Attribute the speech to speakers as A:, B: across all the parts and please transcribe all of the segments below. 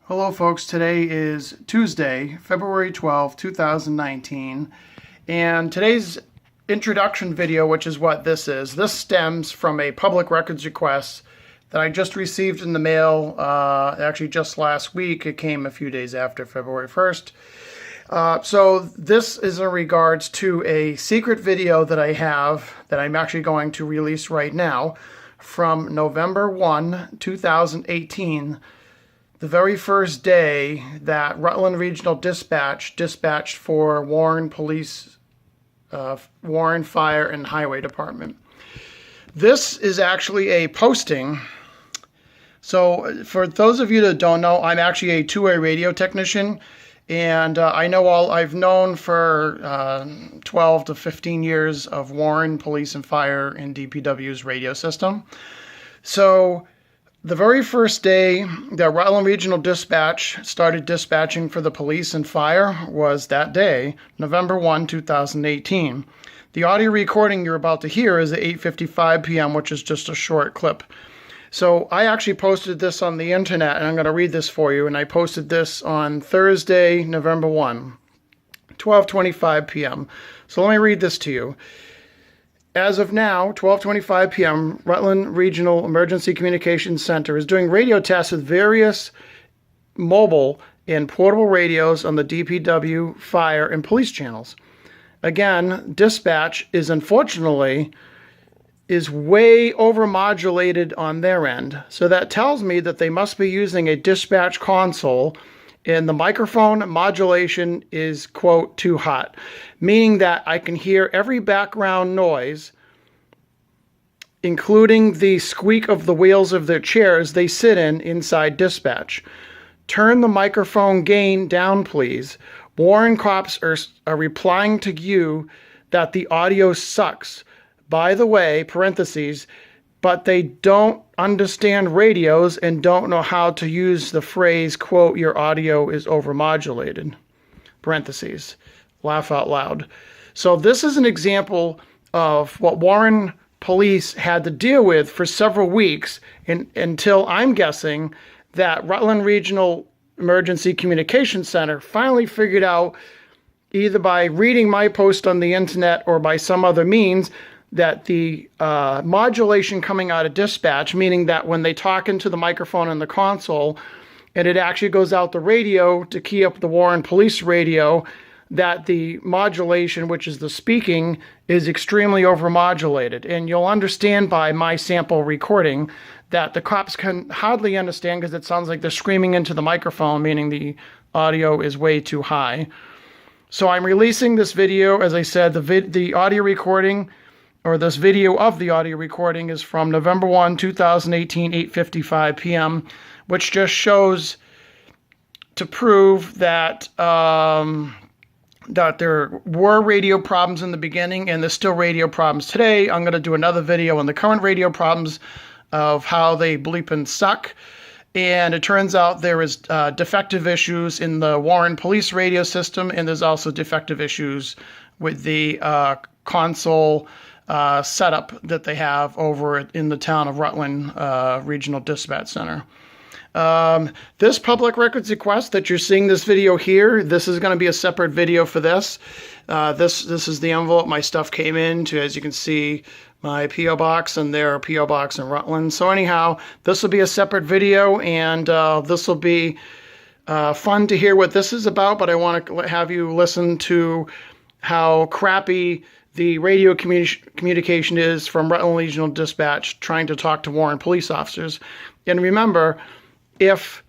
A: Hello folks, today is Tuesday, February 12, 2019, and today's introduction video, which is what this is, this stems from a public records request that I just received in the mail, actually just last week. It came a few days after February 1st. So this is in regards to a secret video that I have that I'm actually going to release right now from November 1, 2018, the very first day that Rutland Regional Dispatch dispatched for Warren Police, Warren Fire and Highway Department. This is actually a posting. So for those of you that don't know, I'm actually a two-way radio technician, and I've known for 12 to 15 years of Warren Police and Fire and DPW's radio system. So the very first day that Rutland Regional Dispatch started dispatching for the police and fire was that day, November 1, 2018. The audio recording you're about to hear is at 8:55 p.m., which is just a short clip. So I actually posted this on the internet, and I'm going to read this for you. And I posted this on Thursday, November 1, 12:25 p.m. So let me read this to you. As of now, 12:25 p.m., Rutland Regional Emergency Communications Center is doing radio tests with various mobile and portable radios on the DPW, fire, and police channels. Again, dispatch is unfortunately way overmodulated on their end. So that tells me that they must be using a dispatch console, and the microphone modulation is, quote, too hot, meaning that I can hear every background noise, including the squeak of the wheels of their chairs they sit in inside dispatch. Turn the microphone gain down, please. Warren cops are replying to you that the audio sucks. By the way, parentheses, but they don't understand radios and don't know how to use the phrase, quote, your audio is overmodulated, parentheses, laugh out loud. So this is an example of what Warren Police had to deal with for several weeks until, I'm guessing, that Rutland Regional Emergency Communications Center finally figured out, either by reading my post on the internet or by some other means, that the modulation coming out of dispatch, meaning that when they talk into the microphone in the console and it actually goes out the radio to key up the Warren Police radio, that the modulation, which is the speaking, is extremely overmodulated. And you'll understand by my sample recording that the cops can hardly understand because it sounds like they're screaming into the microphone, meaning the audio is way too high. So I'm releasing this video. As I said, the audio recording, or this video of the audio recording, is from November 1, 2018, 8:55 p.m., which just shows to prove that that there were radio problems in the beginning, and there's still radio problems today. I'm going to do another video on the current radio problems of how they bleep and suck. And it turns out there is defective issues in the Warren Police radio system, and there's also defective issues with the console setup that they have over in the town of Rutland Regional Dispatch Center. This public records request that you're seeing this video here, this is going to be a separate video for this. This is the envelope my stuff came into. As you can see, my P.O. box and their P.O. box in Rutland. So anyhow, this will be a separate video, and this will be fun to hear what this is about, but I want to have you listen to how crappy the radio communication is from Rutland Regional Dispatch trying to talk to Warren police officers. And remember, if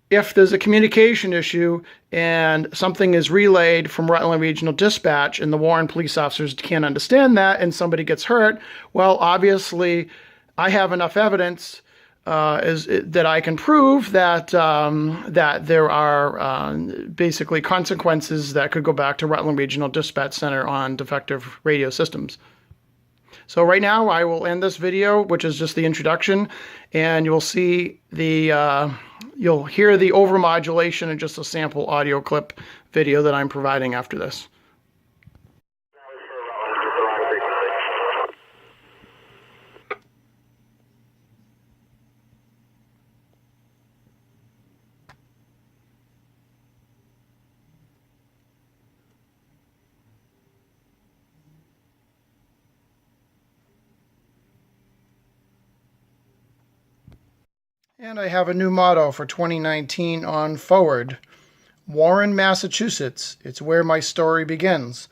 A: there's a communication issue and something is relayed from Rutland Regional Dispatch and the Warren police officers can't understand that and somebody gets hurt, well, obviously I have enough evidence that I can prove that that there are basically consequences that could go back to Rutland Regional Dispatch Center on defective radio systems. So right now I will end this video, which is just the introduction, and you'll see you'll hear the overmodulation in just a sample audio clip video that I'm providing after this. And I have a new motto for 2019 on forward. Warren, Massachusetts. It's where my story begins.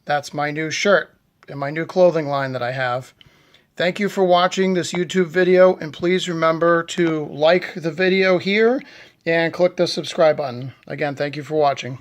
A: That's my new shirt and my new clothing line that I have. Thank you for watching this YouTube video, and please remember to like the video here and click the subscribe button. Again, thank you for watching.